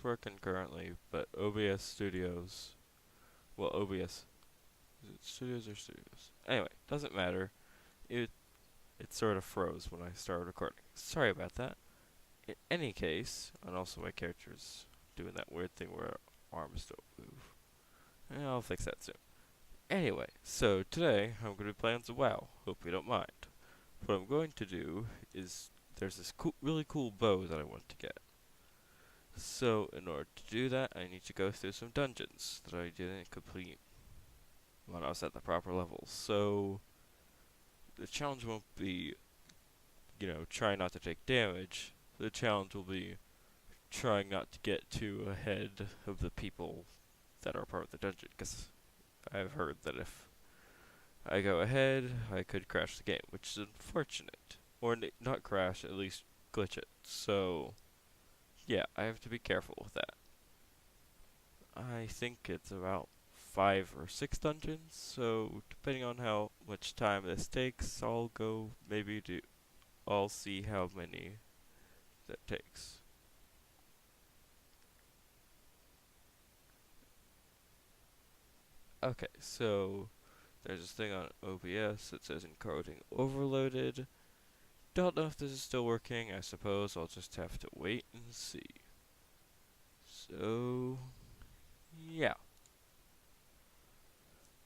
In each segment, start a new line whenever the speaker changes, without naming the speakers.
working currently, but OBS Studios, well, OBS, is it Studios or Studios? Anyway, doesn't matter. It it sort of froze when I started recording. Sorry about that. In any case, and also my character's doing that weird thing where arms don't move. I'll fix that soon. Anyway, so today I'm going to be playing some WoW. Hope you don't mind. What I'm going to do is there's this really cool bow that I want to get. So in order to do that, I need to go through some dungeons that I didn't complete when I was at the proper levels. So the challenge won't be, trying not to take damage. The challenge will be trying not to get too ahead of the people that are part of the dungeon, because I've heard that if I go ahead, I could crash the game, which is unfortunate. Or not crash, at least glitch it. So, yeah, I have to be careful with that. I think it's about 5 or 6 dungeons, so depending on how much time this takes, I'll see how many that takes. Okay, so there's this thing on OBS that says encoding overloaded. Don't know if this is still working. I suppose I'll just have to wait and see. So, yeah.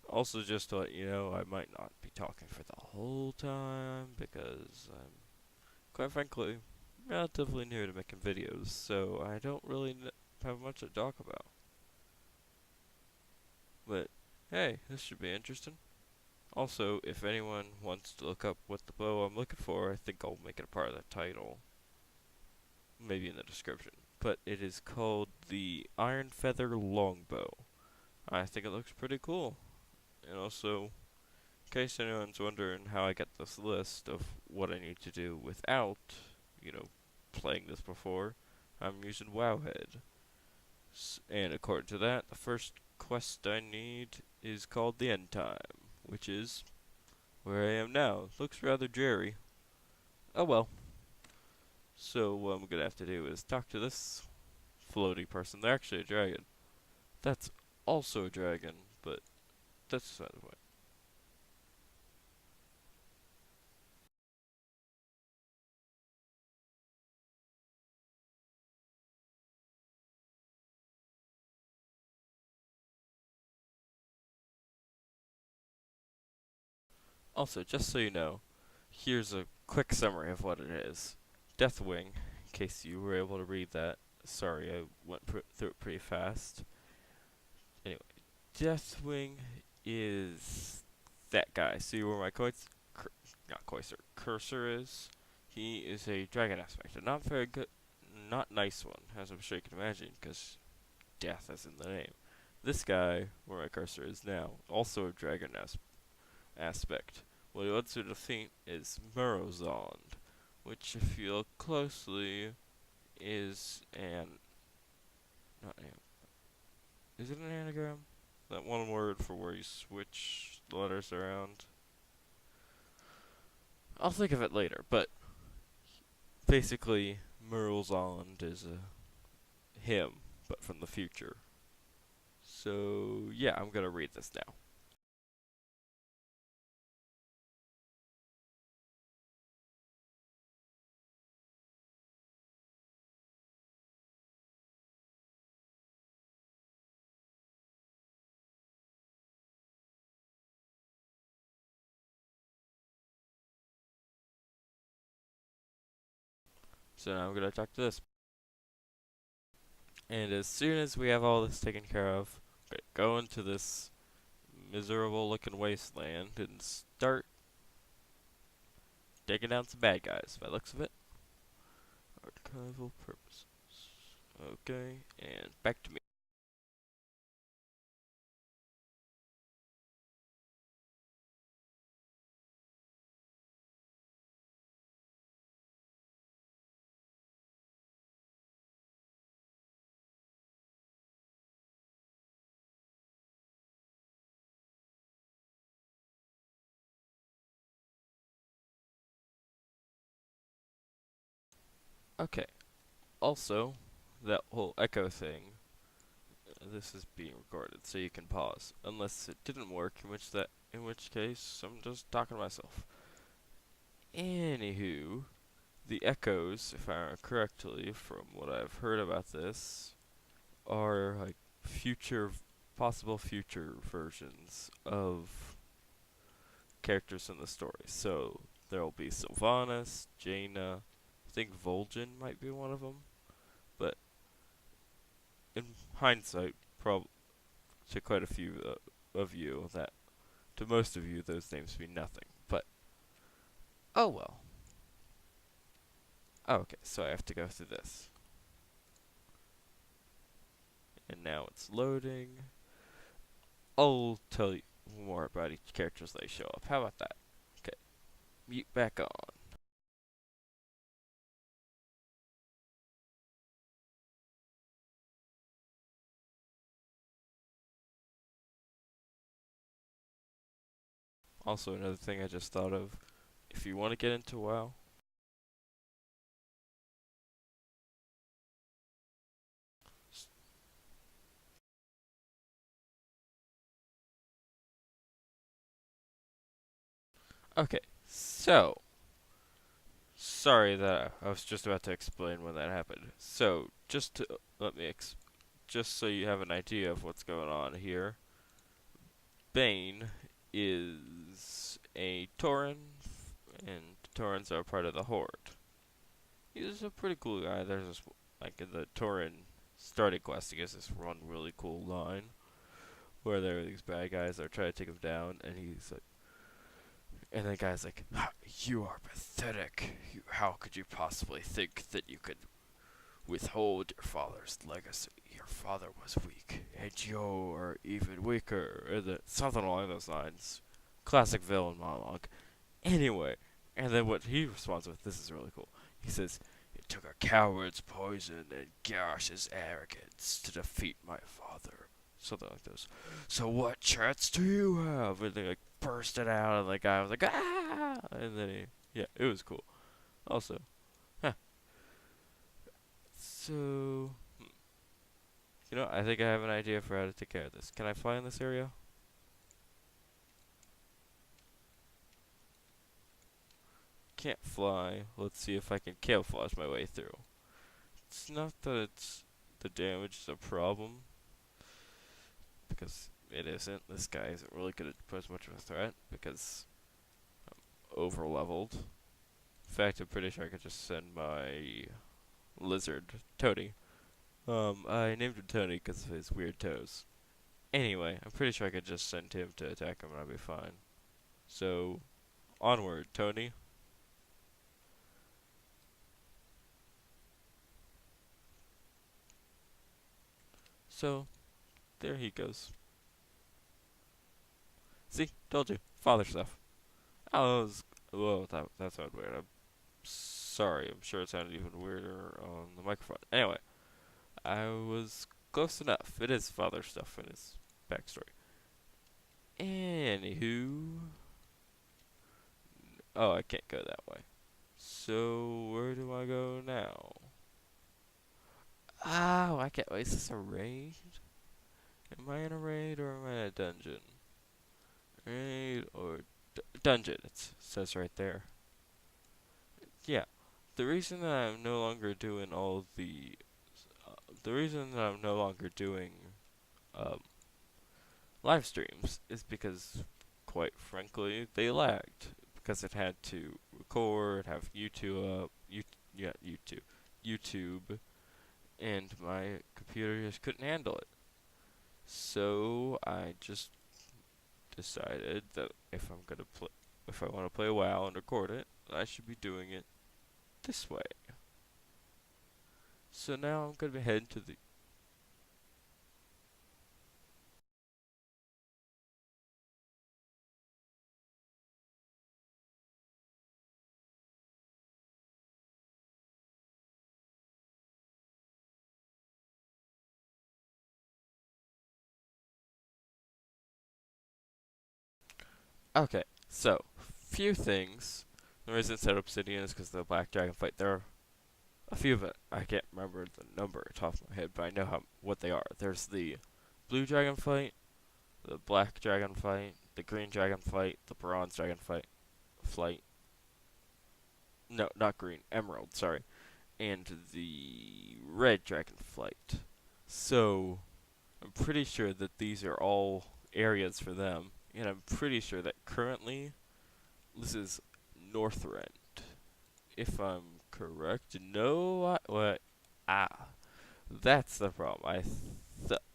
Also, just to let you know, I might not be talking for the whole time because I'm, quite frankly, relatively new to making videos, so I don't really have much to talk about. But, hey, this should be interesting. Also, if anyone wants to look up what the bow I'm looking for, I think I'll make it a part of the title. Maybe in the description. But it is called the Iron Feather Longbow. I think it looks pretty cool. And also, in case anyone's wondering how I get this list of what I need to do without, playing this before, I'm using Wowhead. And according to that, the first quest I need is called the End Time, which is where I am now. Looks rather dreary. Oh well. So what I'm gonna have to do is talk to this floaty person. They're actually a dragon. That's also a dragon, but that's beside the point. Also, just so you know, here's a quick summary of what it is. Deathwing, in case you were able to read that. Sorry, I went through it pretty fast. Anyway, Deathwing is that guy. See where my cursor is? He is a dragon aspect. A not very good, not nice one, as I'm sure you can imagine, because death is in the name. This guy, where my cursor is now, also a dragon aspect. What he wants to defeat is Murozond, which, if you look closely, is not an, is it an anagram? That one word for where you switch the letters around. I'll think of it later, but basically, Murozond is him, but from the future. So, yeah, I'm gonna read this now. So now I'm gonna talk to this. And as soon as we have all this taken care of, we're gonna go into this miserable looking wasteland and start taking down some bad guys by the looks of it. Archival purposes. Okay, and back to me. Okay, also, that whole echo thing, this is being recorded, so you can pause. Unless it didn't work, in which case I'm just talking to myself. Anywho, the echoes, if I remember correctly, from what I've heard about this, are like future, possible future versions of characters in the story. So there'll be Sylvanas, Jaina, I think Vol'jin might be one of them. But in hindsight, probably to quite a few of you, that to most of you, those names mean nothing. But oh well. Oh, okay, so I have to go through this. And now it's loading. I'll tell you more about each character as they show up. How about that? Okay, mute back on. Also, another thing I just thought of, if you want to get into WoW, okay, so, sorry that I was just about to explain when that happened. So, just to, just so you have an idea of what's going on here, Bane is a Tauren, and Taurens are part of the Horde. He's a pretty cool guy. There's this, like in the Tauren starting quest, he gets this one really cool line where there are these bad guys that are trying to take him down, and he's like, and the guy's like, "You are pathetic. How could you possibly think that you could withhold your father's legacy? Your father was weak, and you are even weaker." Or something along those lines. Classic villain monologue. Anyway, and then what he responds with, this is really cool. He says, "It took a coward's poison and Garrosh's arrogance to defeat my father." Something like this. "So what chance do you have?" And they like bursted out, and the guy was like, "Ah!" And then yeah, it was cool. Also, huh. So, I think I have an idea for how to take care of this. Can I fly in this area? Can't fly. Let's see if I can camouflage my way through. It's not that the damage is a problem, because it isn't. This guy isn't really going to pose much of a threat, because I'm over leveled. In fact, I'm pretty sure I could just send my lizard, Tony. I named him Tony because of his weird toes. Anyway, I'm pretty sure I could just send him to attack him and I'll be fine. So, onward, Tony. So, there he goes. See? Told you. Father stuff. Oh, whoa, that sounded weird. I'm sorry. I'm sure it sounded even weirder on the microphone. Anyway, I was close enough. It is father stuff in his backstory. Anywho. Oh, I can't go that way. So, where do I go now? Oh, I can't. Wait, is this a raid? Am I in a raid or am I in a dungeon? Raid or dungeon, it says right there. Yeah. The reason that I'm no longer doing all the reason that I'm no longer doing um, live streams is because, quite frankly, they lagged because it had to record, have YouTube up, YouTube, and my computer just couldn't handle it. So I just decided that if I want to play WoW and record it, I should be doing it this way. So now I'm gonna be heading to the. Okay, so few things. The reason it's set obsidian is because the black dragon fight there. a few of it. I can't remember the number off the top of my head, but I know what they are. There's the blue dragon fight, the black dragon fight, the green dragon fight, the bronze dragon flight. No, not green, emerald. Sorry, and the red dragon flight. So I'm pretty sure that these are all areas for them, and I'm pretty sure that currently this is Northrend, if I'm correct. No, what? Ah, that's the problem. I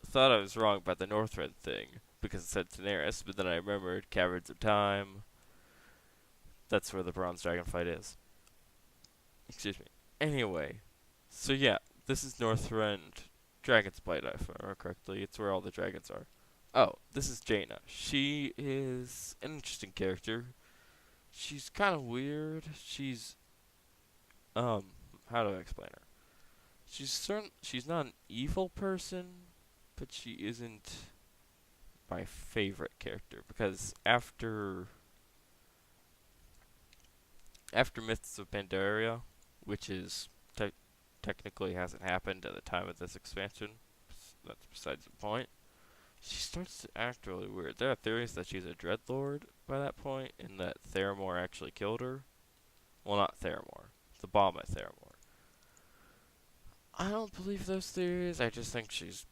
thought I was wrong about the Northrend thing because it said Daenerys, but then I remembered Caverns of Time. That's where the Bronze Dragon fight is. Excuse me. Anyway, so yeah, this is Northrend Dragon's Bite, if I remember correctly. It's where all the dragons are. Oh, this is Jaina. She is an interesting character. She's kind of weird. How do I explain her? She's not an evil person, but she isn't my favorite character because after Myths of Pandaria, which is technically hasn't happened at the time of this expansion, that's besides the point. She starts to act really weird. There are theories that she's a Dreadlord by that point, and that Theramore actually killed her. Well, not Theramore. The bomb at Theramore. I don't believe those theories. I just think she's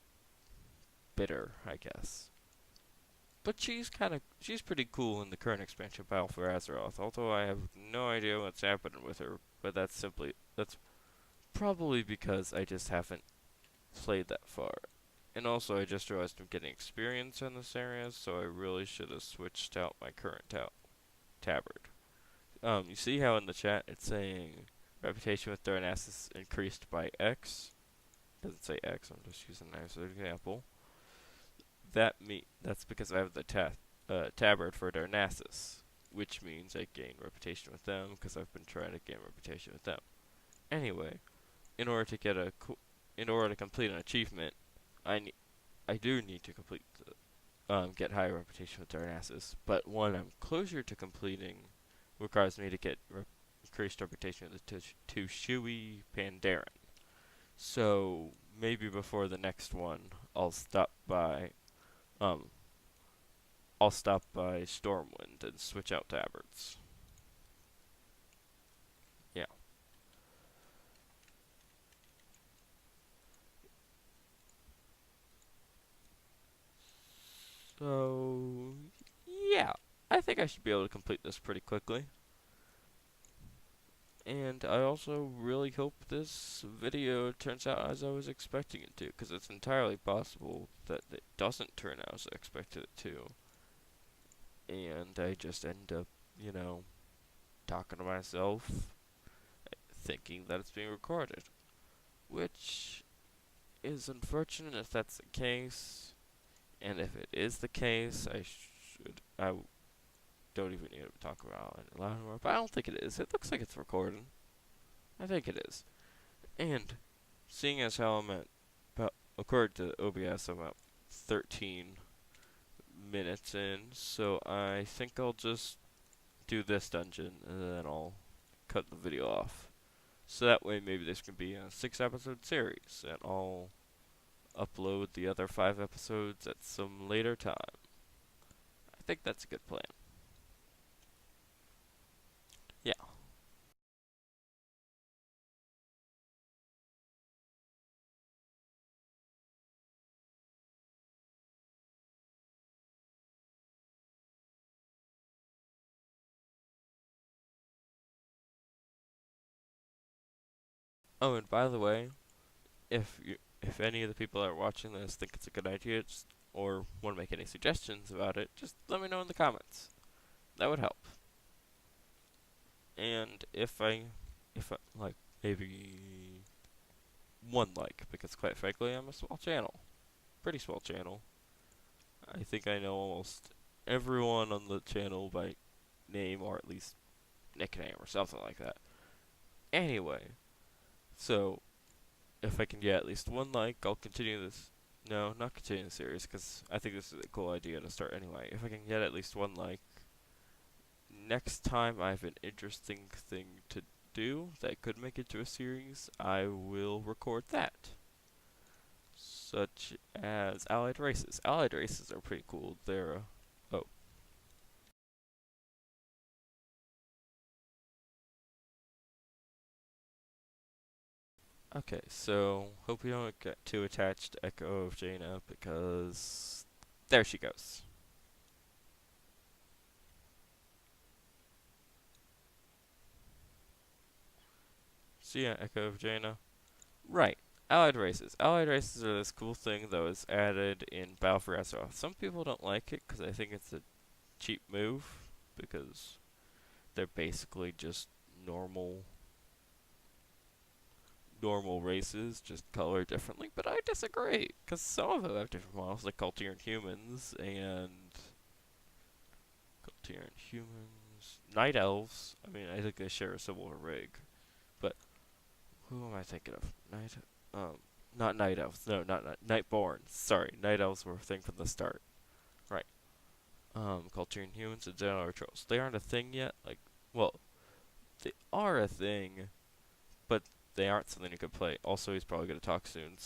bitter, I guess. But she's pretty cool in the current expansion Battle for Azeroth, although I have no idea what's happening with her, but that's probably because I just haven't played that far. And also I just realized I'm getting experience in this area, so I really should have switched out my current tabard. You see how in the chat it's saying reputation with Darnassus increased by X? Doesn't say X, I'm just using that as an example. That's because I have the tabard for Darnassus, which means I gain reputation with them because I've been trying to gain reputation with them. Anyway, in order to complete an achievement, I do need to get higher reputation with Darnassus, but one I'm closer to completing requires me to get increased reputation with the Tushui Pandaren. So maybe before the next one, I'll stop by Stormwind and switch out tabards. Yeah. So yeah, I think I should be able to complete this pretty quickly. And I also really hope this video turns out as I was expecting it to, because it's entirely possible that it doesn't turn out as I expected it to. And I just end up, talking to myself, thinking that it's being recorded. Which is unfortunate if that's the case. And if it is the case, I don't even need to talk about it anymore, but I don't think it is. It looks like it's recording. I think it is. And seeing as how I'm according to OBS, I'm at 13 minutes in, so I think I'll just do this dungeon and then I'll cut the video off. So that way maybe this can be a 6-episode series, and I'll upload the other 5 episodes at some later time. I think that's a good plan. Yeah. Oh, and by the way, if any of the people that are watching this think it's a good idea, or want to make any suggestions about it, just let me know in the comments. That would help. And if I like, maybe one like, because quite frankly, I'm a small channel. Pretty small channel. I think I know almost everyone on the channel by name, or at least nickname, or something like that. Anyway, so if I can get at least one like, I'll continue this. No, not continue the series, because I think this is a cool idea to start anyway. If I can get at least one like, next time I have an interesting thing to do that could make it to a series, I will record that. Such as allied races. Allied races are pretty cool. They're oh, okay. So hope you don't get too attached to Echo of Jaina because there she goes. So yeah, Echo of Jaina. Right. Allied races. Allied races are this cool thing that was added in Battle for Azeroth. Some people don't like it because I think it's a cheap move because they're basically just normal normal races, just colored differently. But I disagree because some of them have different models, like Cultiran humans and Cultiran humans, Night Elves. I mean, I think they share a similar rig, but who am I thinking of? Um, not Night Elves. No, not Nightborn. Sorry, Night Elves were a thing from the start. Right. Culturing humans and Xehanort trolls. They aren't a thing yet. Like, well, they are a thing, but they aren't something you could play. Also, he's probably gonna talk soon.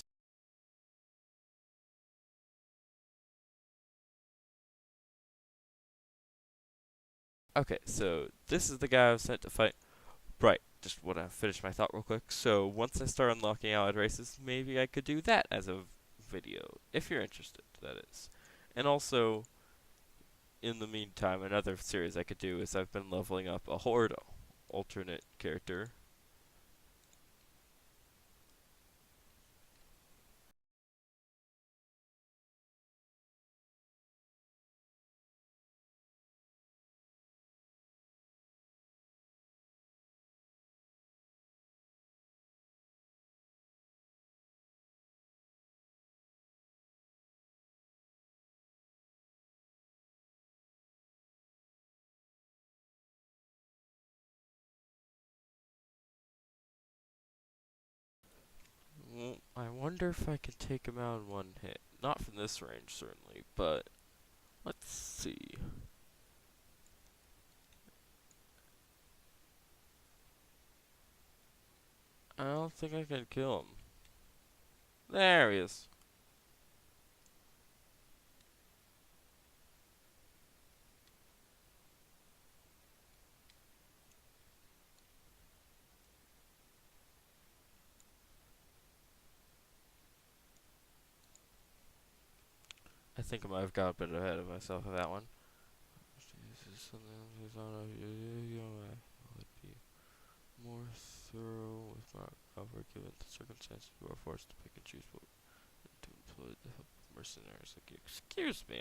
Okay, so this is the guy I was sent to fight. Right. Just want to finish my thought real quick. So once I start unlocking allied races, maybe I could do that as a video, if you're interested. That is, and also in the meantime, another series I could do is I've been leveling up a Horde alternate character. I wonder if I can take him out in one hit. Not from this range, certainly, but let's see. I don't think I can kill him. There he is. I think I might have got a bit ahead of myself with that one. This is something that's on would be more thorough with my cover given the circumstances you are forced to pick and choose what to employ the help of mercenaries like you. Excuse me,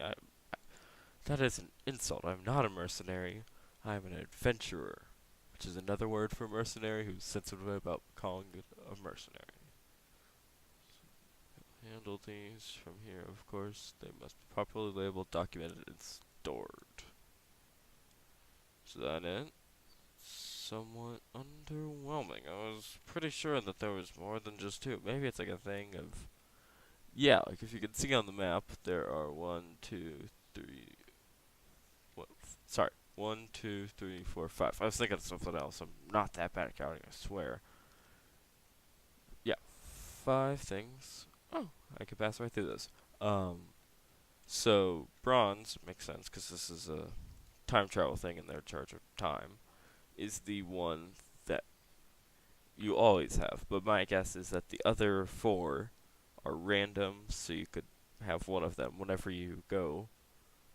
that is an insult. I'm not a mercenary. I'm an adventurer, which is another word for mercenary who's sensitive about calling it a mercenary. Handle these from here, of course. They must be properly labeled, documented, and stored. Is that it? Somewhat underwhelming. I was pretty sure that there was more than just two. Maybe it's like a thing of... Yeah, like if you can see on the map, there are one, two, three... What? Sorry. One, two, three, four, five. I was thinking of something else. I'm not that bad at counting, I swear. Yeah. Five things. Oh, I could pass right through this. Um, so bronze makes sense because this is a time travel thing and they're in charge of time. Is the one that you always have, but my guess is that the other four are random, so you could have one of them whenever you go,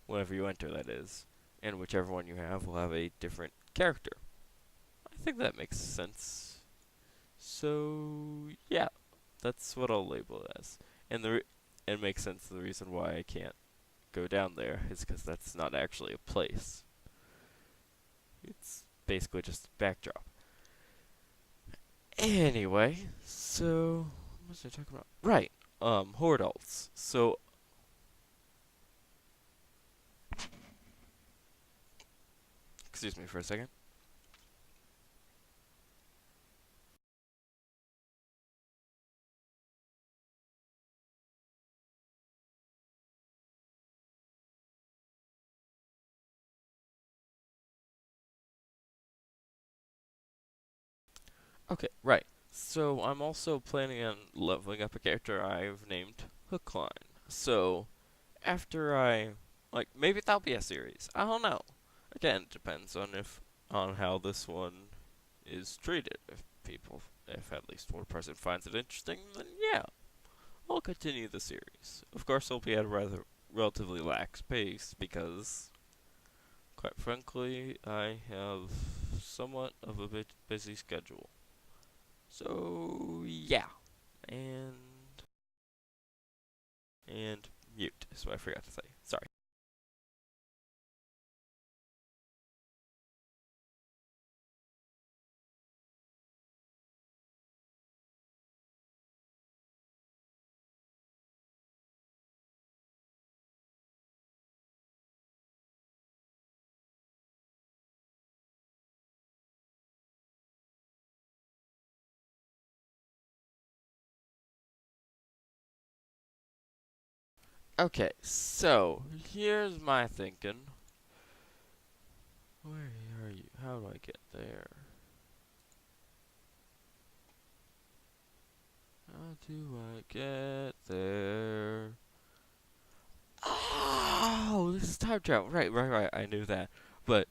whenever you enter, that is, and whichever one you have will have a different character. I think that makes sense. So yeah, that's what I'll label it as, and it makes sense. The reason why I can't go down there is because that's not actually a place. It's basically just a backdrop. Anyway, so what was I talking about? Right, horde alts. So, excuse me for a second. Okay, right. So I'm also planning on leveling up a character I've named Hookline. So after I like maybe that'll be a series. I don't know. Again, it depends on if on how this one is treated. If at least one person finds it interesting, then yeah, I'll continue the series. Of course, I'll be at a rather relatively lax pace because, quite frankly, I have somewhat of a bit busy schedule. So yeah, and and mute is what I forgot to say. Sorry. Okay, so here's my thinking. Where are you? How do I get there? How do I get there? Oh, this is time travel. Right. I knew that, but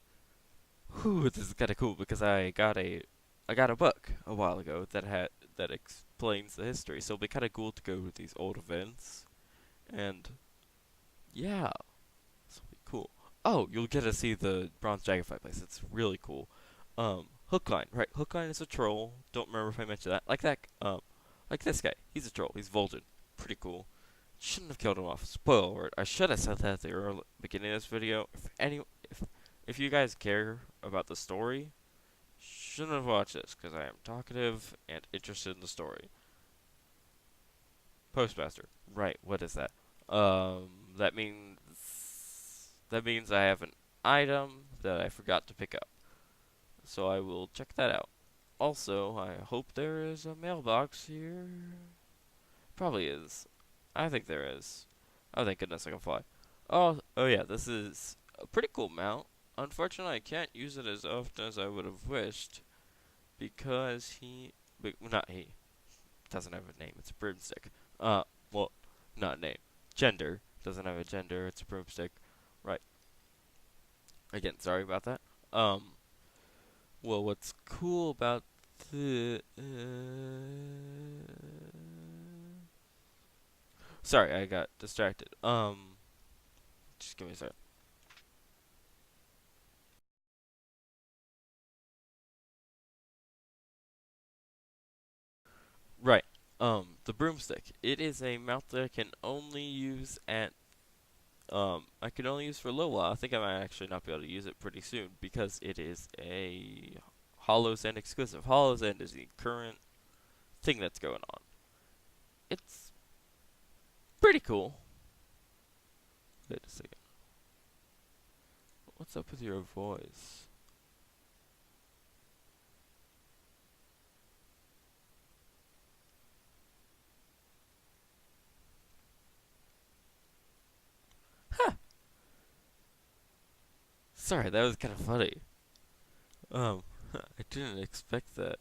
whew, this is kind of cool because I got a book a while ago that explains the history. So it'll be kind of cool to go to these old events, and yeah, this will be cool. Oh, you'll get to see the Bronze Dragonfly place. It's really cool. Hookline, right? Hookline is a troll. Don't remember if I mentioned that. Like this guy. He's a troll. He's Volden. Pretty cool. Shouldn't have killed him off. Spoiler alert. I should have said that at the beginning of this video. If you guys care about the story, shouldn't have watched this because I am talkative and interested in the story. Postmaster. Right. What is that? Um, that means I have an item that I forgot to pick up. So I will check that out. Also, I hope there is a mailbox here. Probably is. I think there is. Oh, thank goodness I can fly. Oh yeah, this is a pretty cool mount. Unfortunately, I can't use it as often as I would have wished because not he, doesn't have a name. It's a broomstick. Well, not a name. Gender doesn't have a gender. It's a broomstick. Right. Again, sorry about that. Well, what's cool about the sorry, I got distracted. Just give me a second. Right. The broomstick. It is a mount that I can only use at I can only use for a little while. I think I might actually not be able to use it pretty soon because it is a Hollow's End exclusive. Hollow's End is the current thing that's going on. It's pretty cool. Wait a second. What's up with your voice? Huh. Sorry, that was kind of funny. I didn't expect that.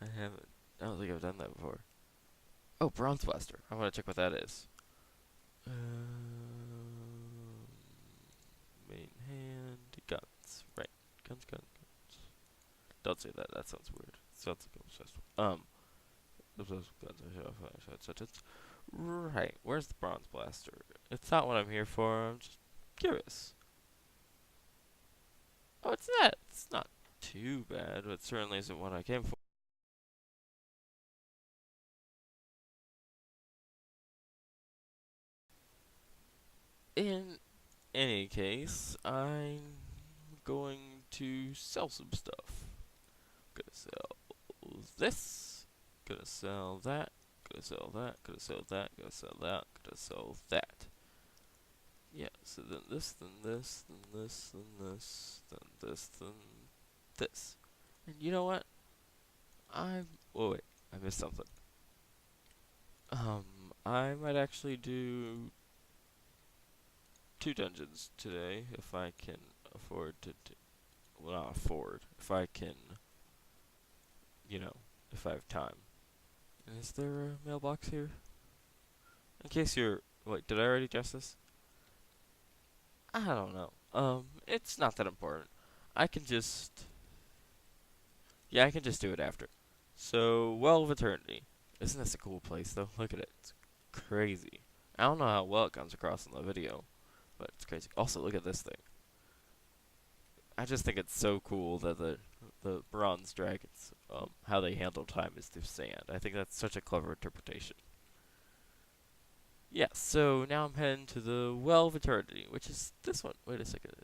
I haven't. I don't think I've done that before. Oh, Bronze Blaster. I want to check what that is. Main hand, guns. Right. Guns. Don't say that. That sounds weird. Sounds like I'm obsessed. Those guns such as. Right. Where's the Bronze Blaster? It's not what I'm here for. I'm just curious. Oh, it's that. It's not too bad, but it certainly isn't what I came for. In any case, I'm going to sell some stuff. Gonna sell this. Gonna sell that. Gonna sell that. Gonna sell that. Gonna sell that. Gonna sell that. Yeah, so then this, then this, then this, then this, then this, then this. And you know what? Oh wait, I missed something. I might actually do 2 dungeons today if I can afford to. Well, not afford. If I can, you know, if I have time. Is there a mailbox here? In case you're... Wait, did I already adjust this? I don't know. It's not that important. I can just... Yeah, I can just do it after. So, Well of Eternity. Isn't this a cool place, though? Look at it. It's crazy. I don't know how well it comes across in the video, but it's crazy. Also, look at this thing. I just think it's so cool that the bronze dragons, how they handle time is through sand. I think that's such a clever interpretation. Yeah, so now I'm heading to the Well of Eternity, which is this one. Wait a second,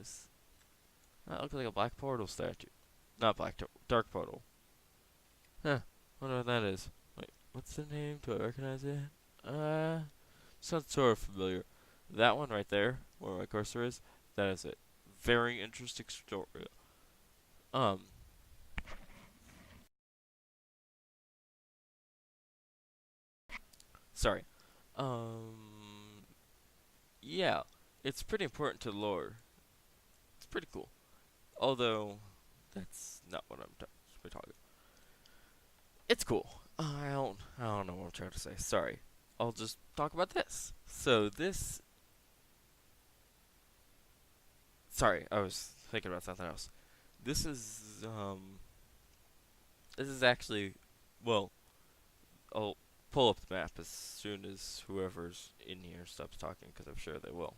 that looks like a black portal statue. Not black, dark portal. Huh, wonder what that is. Wait, what's the name? Do I recognize it? Sounds sort of familiar. That one right there, where my cursor is, that is it. Very interesting story. Um, sorry. Um, yeah, it's pretty important to the lore. It's pretty cool. Although, that's not what I'm talking. It's cool. I don't know what I'm trying to say. Sorry. I'll just talk about this. So this. Sorry, I was thinking about something else. This is This is actually, well, I'll pull up the map as soon as whoever's in here stops talking, because I'm sure they will.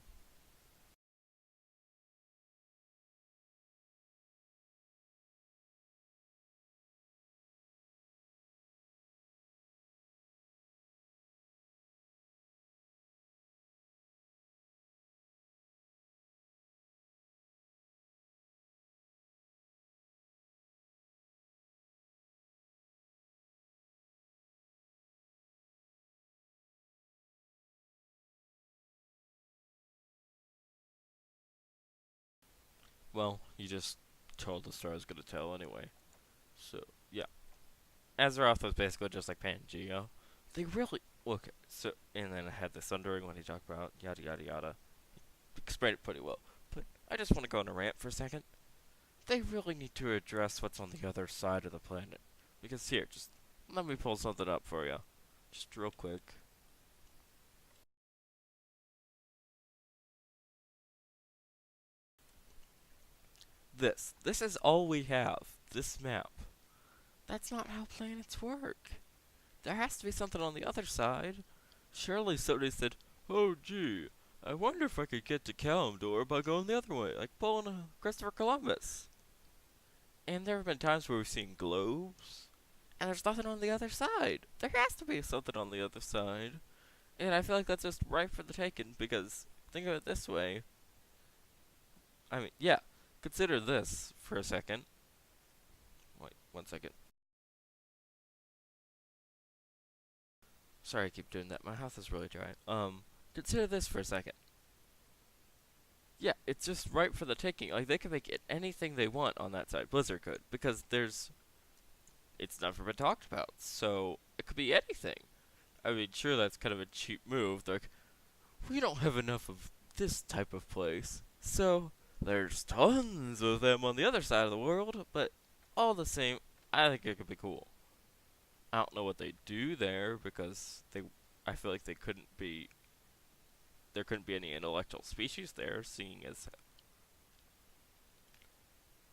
Well, you just told the story I was gonna tell anyway. So yeah, Azeroth was basically just like Pangea. They really look. So and then I had the Sundering when he talked about yada yada yada. Explained it pretty well. But I just want to go on a rant for a second. They really need to address what's on the other side of the planet. Because here, just let me pull something up for you. Just real quick. This is all we have. This map. That's not how planets work. There has to be something on the other side. Surely somebody said, "Oh gee, I wonder if I could get to Kalimdor by going the other way, like pulling a Christopher Columbus." And there have been times where we've seen globes, and there's nothing on the other side. There has to be something on the other side. And I feel like that's just ripe for the taking, because think of it this way. I mean, yeah, consider this for a second. Wait, 1 second. Sorry I keep doing that. My mouth is really dry. Consider this for a second. Yeah, it's just ripe for the taking. Like, they can make it anything they want on that side. Blizzard could. Because it's never been talked about. So, it could be anything. I mean, sure, that's kind of a cheap move. They're like, we don't have enough of this type of place. So, there's tons of them on the other side of the world. But, all the same, I think it could be cool. I don't know what they do there, because I feel like there couldn't be any intellectual species there, seeing as,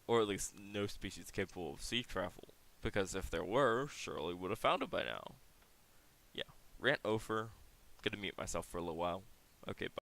or at least no species capable of sea travel. Because if there were, surely would have found it by now. Yeah, rant over. Gonna mute myself for a little while. Okay, bye.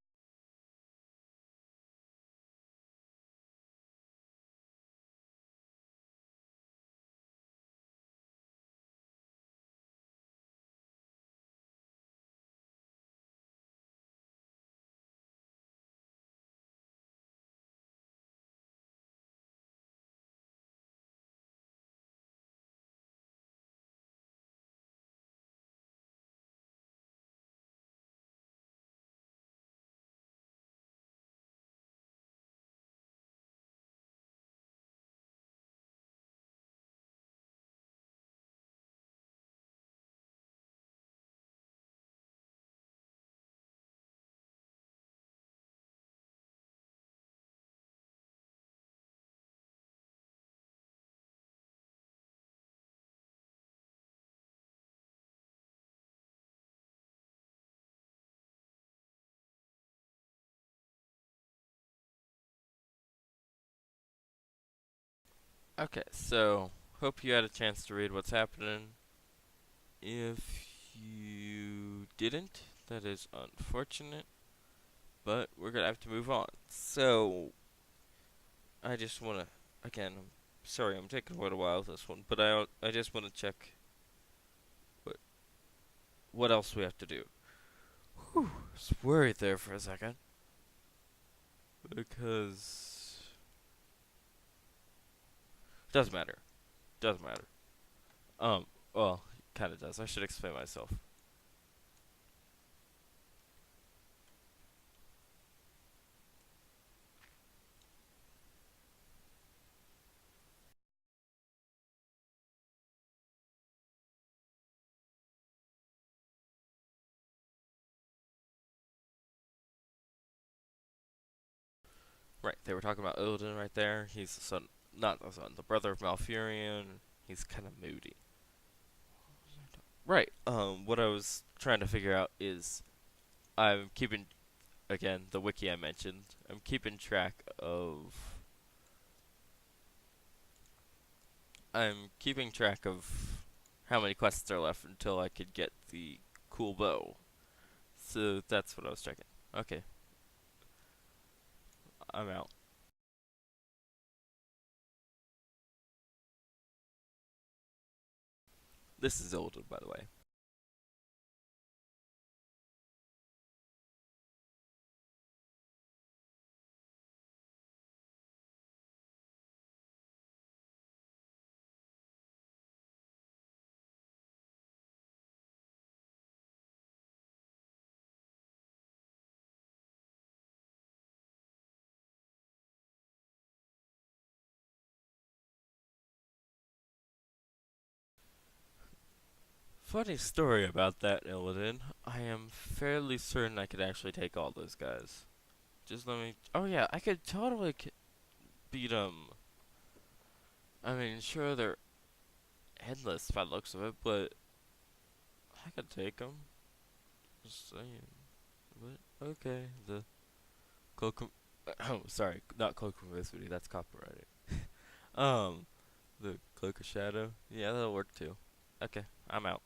Okay, so hope you had a chance to read what's happening. If you didn't, that is unfortunate, but we're gonna have to move on. So I just wanna, again, I'm sorry I'm taking quite a while with this one, but I just wanna check what what else we have to do. Whew, I was worried there for a second because doesn't matter. Doesn't matter. Um, well, kind of does. I should explain myself. Right, they were talking about Odin right there. He's the son, not the son, the brother of Malfurion. He's kind of moody. Right. What I was trying to figure out is I'm keeping again the wiki I mentioned. I'm keeping track of. I'm keeping track of how many quests are left until I could get the cool bow. So that's what I was checking. Okay, I'm out. This is Odin, by the way. Funny story about that, Illidan. I am fairly certain I could actually take all those guys. Just let me. Oh yeah, I could totally beat them. I mean, sure they're headless by the looks of it, but I could take them. Just saying. But okay, the cloak. Oh, sorry, not cloak of invisibility. That's copyrighted. Um, the cloak of shadow. Yeah, that'll work too. Okay, I'm out.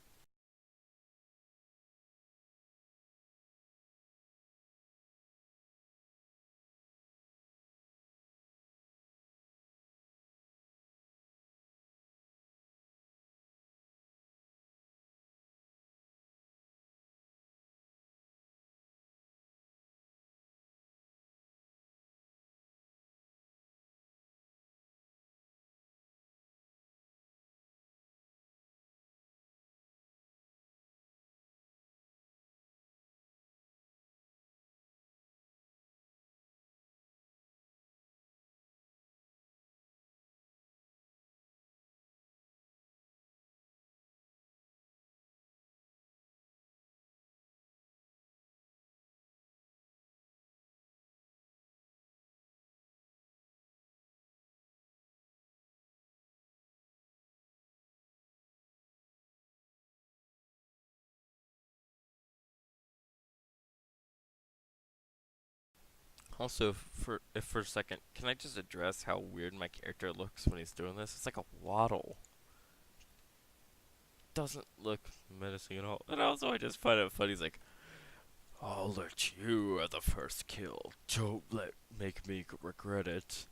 Also, for if for a second, can I just address how weird my character looks when he's doing this? It's like a waddle. Doesn't look menacing at all. And also, I just find it funny. He's like, "I'll let you have the first kill. Don't let make me regret it."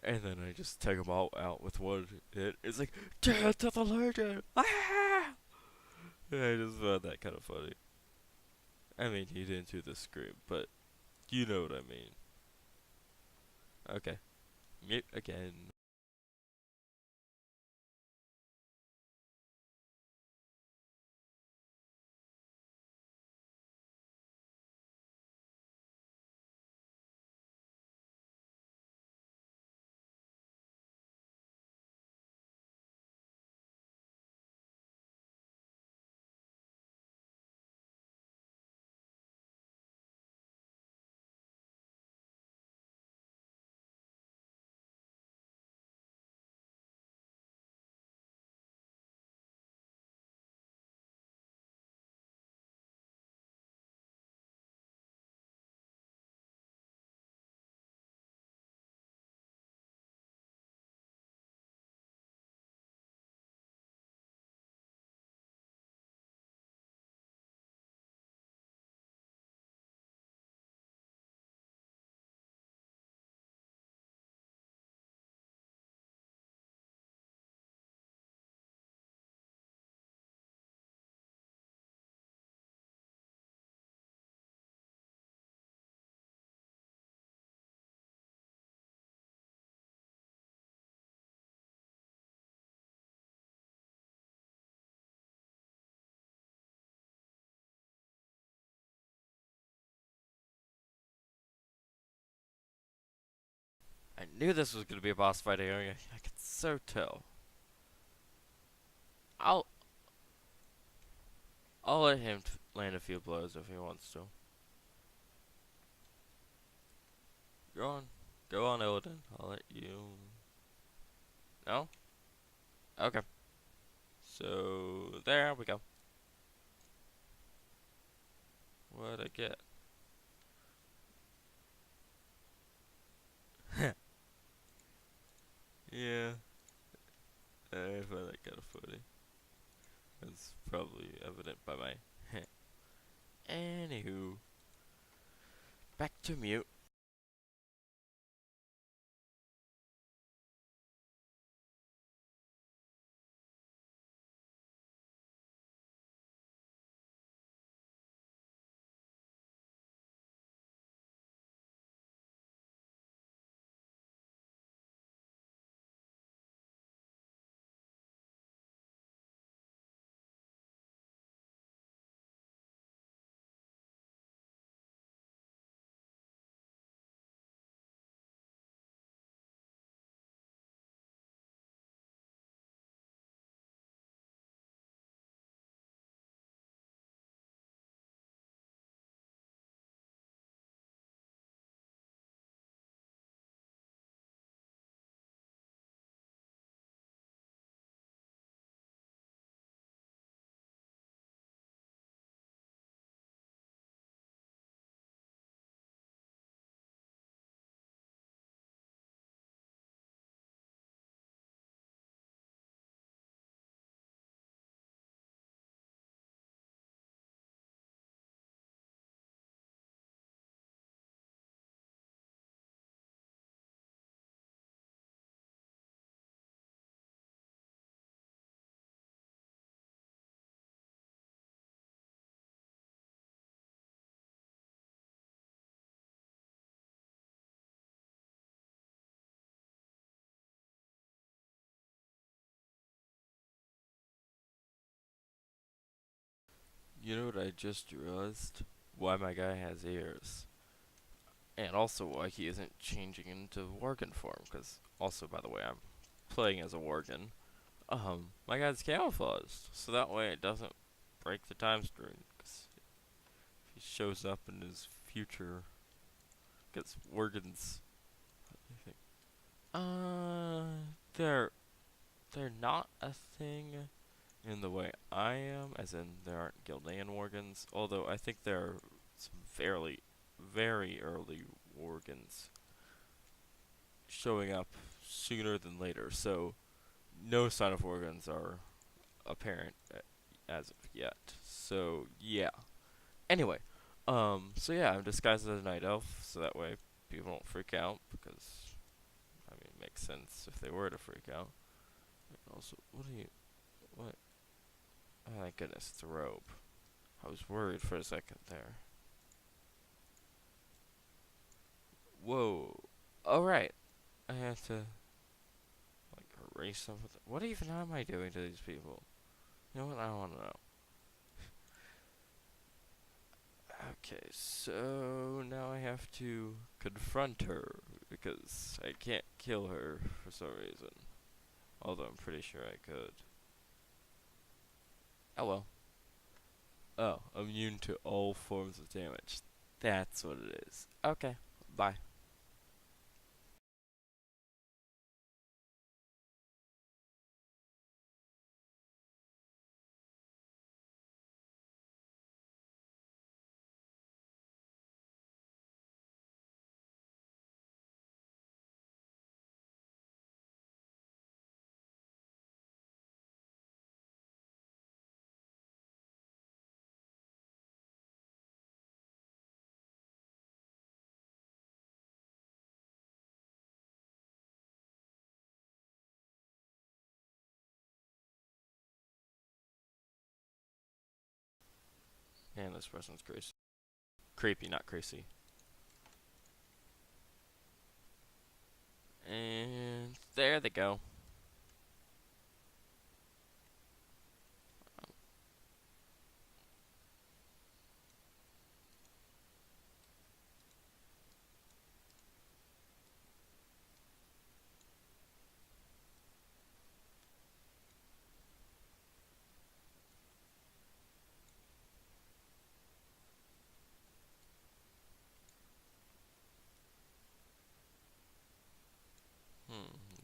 And then I just take them all out with one hit. It's like, "Death to the legend!" Ah! And I just found that kind of funny. I mean, he didn't do the scream, but you know what I mean. Okay, mute again. knew this was gonna be a boss fight area. I could so tell. I'll I'll let him land a few blows if he wants to. Go on, Illidan. I'll let you. No? Okay. So there we go. What'd I get? Yeah, I finally got a footy. That's probably evident by my. Anywho, back to mute. You know what I just realized? Why my guy has ears. And also why he isn't changing into Worgen form. Because, also, by the way, I'm playing as a Worgen. My guy's camouflaged. So that way it doesn't break the time screen. Because if he shows up in his future, gets Worgen's. I think. They're not a thing in the way I am, as in there aren't Gilnean Worgens, although I think there are some very early Worgens showing up sooner than later, so no sign of Worgens are apparent as of yet. So yeah. Anyway, so yeah, I'm disguised as a night elf, so that way people don't freak out, because I mean, it makes sense if they were to freak out. And also, what? Oh my goodness, it's a robe. I was worried for a second there. Whoa. Alright. I have to, like, erase some of the. What even am I doing to these people? You know what? I don't want to know. Okay, so now I have to confront her because I can't kill her for some reason. Although I'm pretty sure I could. Oh well. Oh, immune to all forms of damage. That's what it is. Okay, bye. Man, this person's crazy. Creepy, not crazy. And there they go.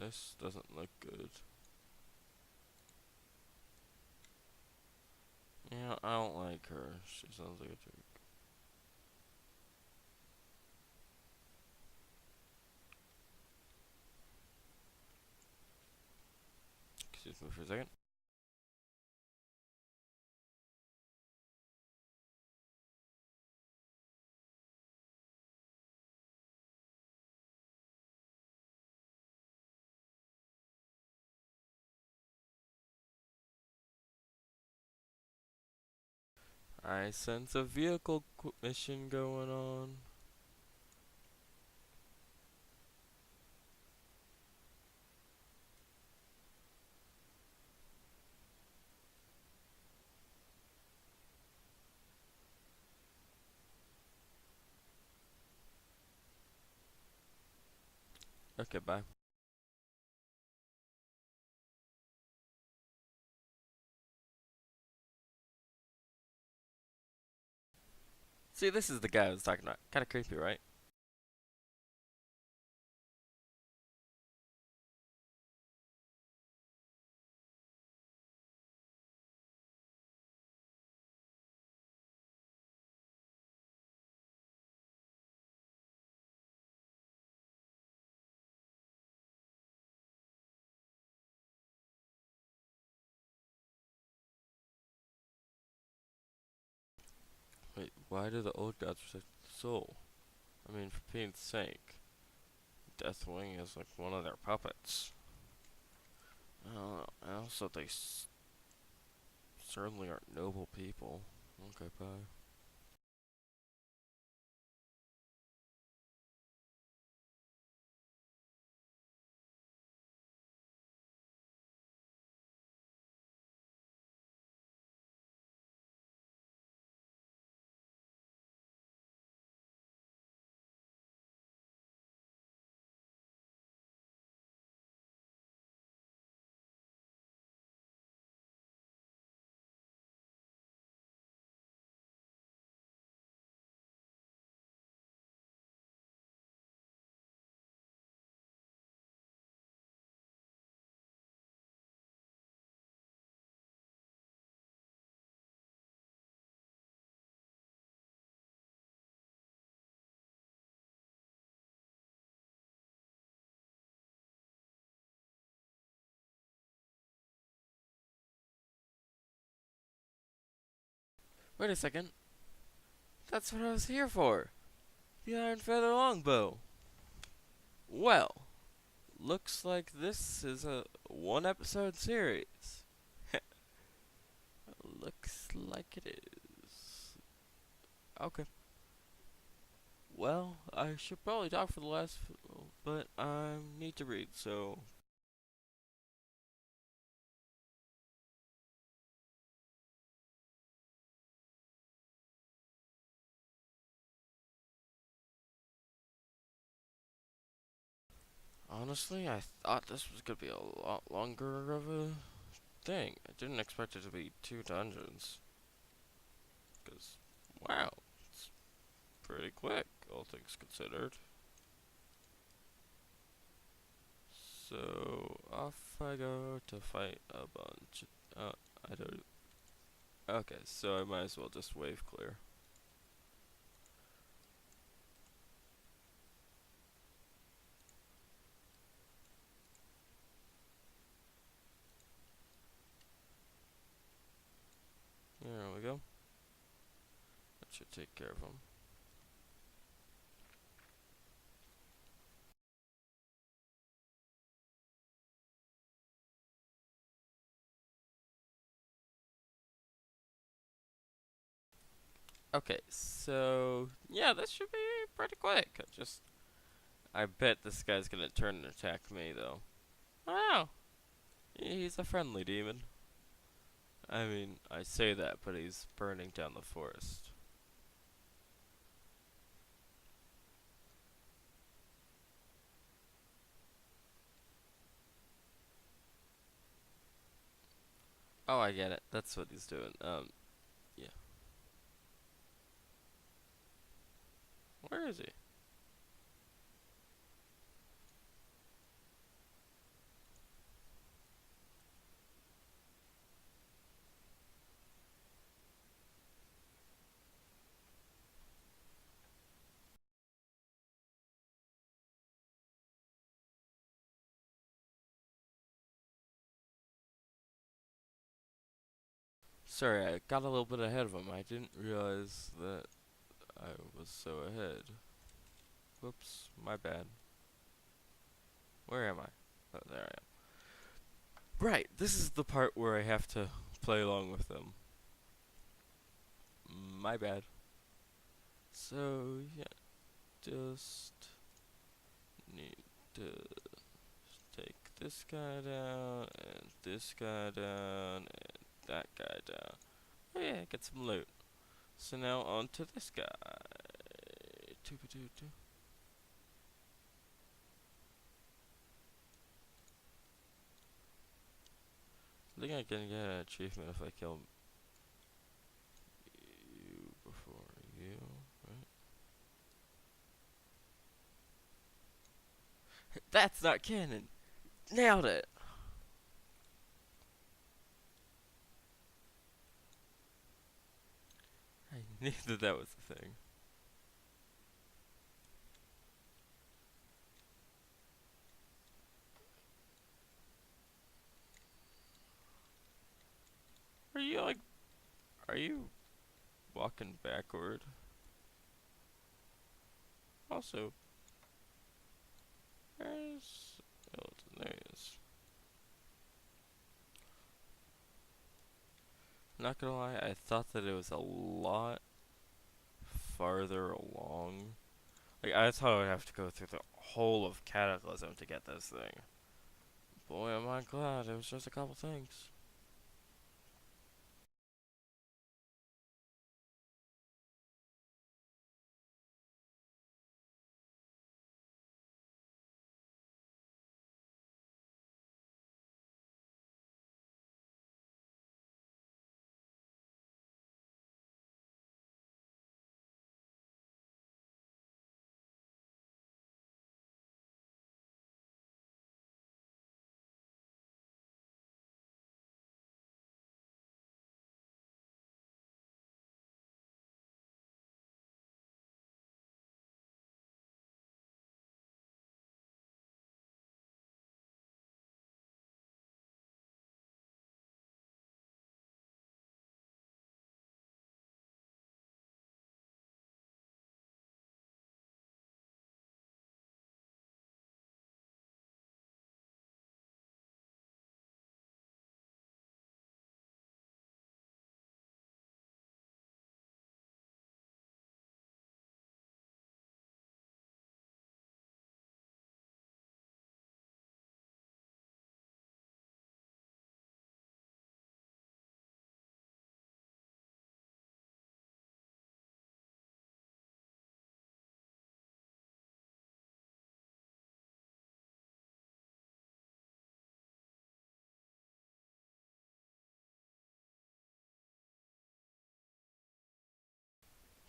This doesn't look good. Yeah, I don't like her. She sounds like a jerk. Excuse me for a second. I sense a vehicle mission going on. Okay, bye. See, this is the guy I was talking about. Kinda creepy, right? Wait, why do the old gods protect the soul? I mean, for Pete's sake. Deathwing is like one of their puppets. I don't know. I also they certainly aren't noble people. Okay, bye. Wait a second. That's what I was here for. The Iron Feather Longbow. Well, looks like this is a one episode series. Looks like it is. Okay. Well, I should probably talk for the last, but I need to read, so. Honestly, I thought this was gonna be a lot longer of a thing. I didn't expect it to be 2 dungeons. Because, wow, it's pretty quick, all things considered. So, off I go to fight a bunch. I don't. Okay, so I might as well just wave clear. There we go. That should take care of them. Okay, so yeah, this should be pretty quick. I bet this guy's gonna turn and attack me though. Wow, he's a friendly demon. I mean, I say that, but he's burning down the forest. Oh, I get it. That's what he's doing. Yeah. Where is he? Sorry, I got a little bit ahead of him. I didn't realize that I was so ahead. Whoops, my bad. Where am I? Oh, there I am. Right, this is the part where I have to play along with them. My bad. So, yeah, just need to take this guy down, and this guy down, and that guy down. Oh yeah, get some loot. So now on to this guy. Doo-ba-doo-doo. I think I can get an achievement if I kill you before you, right? That's not canon! Nailed it! I knew that that was the thing. Are you like, are you walking backward? Also, there's, oh, there he is. Not gonna lie, I thought that it was a lot farther along. Like, I thought I would have to go through the whole of Cataclysm to get this thing. Boy, am I glad it was just a couple things.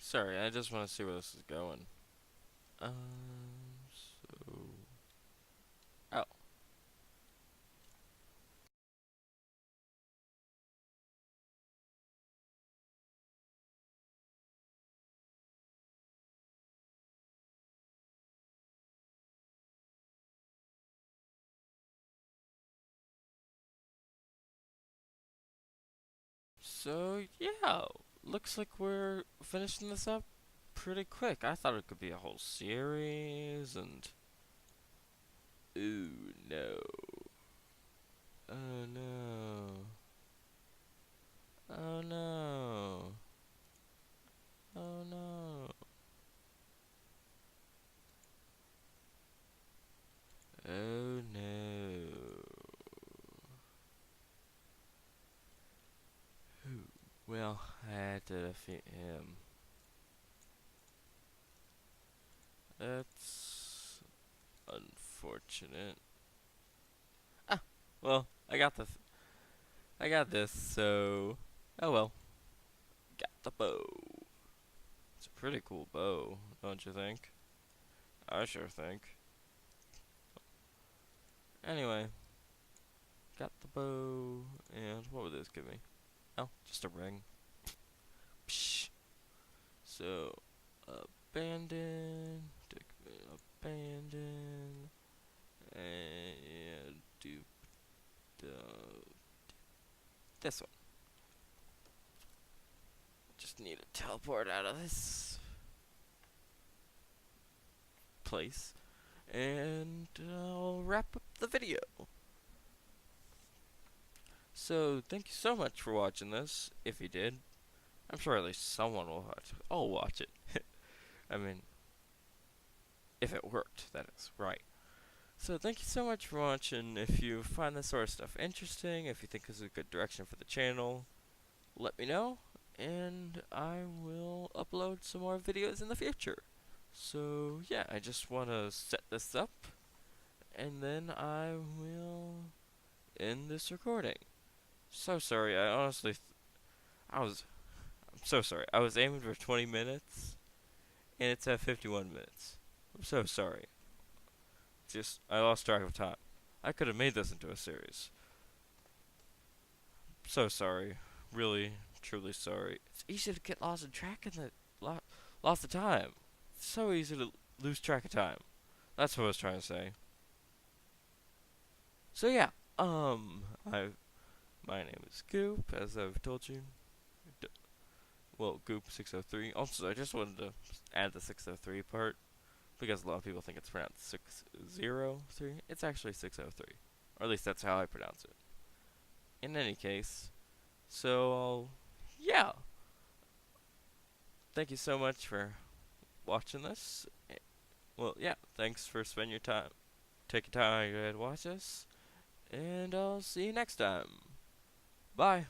Sorry, I just want to see where this is going. So... Oh. So, yeah. Looks like we're finishing this up pretty quick. I thought it could be a whole series, and... Ooh, no. Oh, no. Oh, no. Oh, no. Oh, no. Well, I had to defeat him. That's unfortunate. Ah, well, I got this, so oh well. Got the bow. It's a pretty cool bow, don't you think? I sure think. Anyway, got the bow, and what would this give me? Oh, just a ring. Psh. So, abandon, abandon, and do the this one. teleport out of this place, and I'll wrap up the video. So, thank you so much for watching this, if you did. I'm sure at least someone will watch it. I'll watch it. I mean, if it worked, that is, right. So thank you so much for watching. If you find this sort of stuff interesting, if you think this is a good direction for the channel, let me know, and I will upload some more videos in the future. So yeah, I just want to set this up, and then I will end this recording. So sorry, I honestly, I'm so sorry. I was aiming for 20 minutes, and it's at 51 minutes. I'm so sorry. I lost track of time. I could have made this into a series. So sorry. Really, truly sorry. It's easy to get lost in track in lost of time. It's so easy to lose track of time. That's what I was trying to say. So yeah, my name is Goop, as I've told you. Well, Goop 603. Also, I just wanted to add the 603 part, because a lot of people think it's pronounced 603. It's actually 603. Or at least that's how I pronounce it. In any case, yeah. Thank you so much for watching this. Well, yeah, thanks for spending your time. Take your time to watch this. And I'll see you next time. Bye.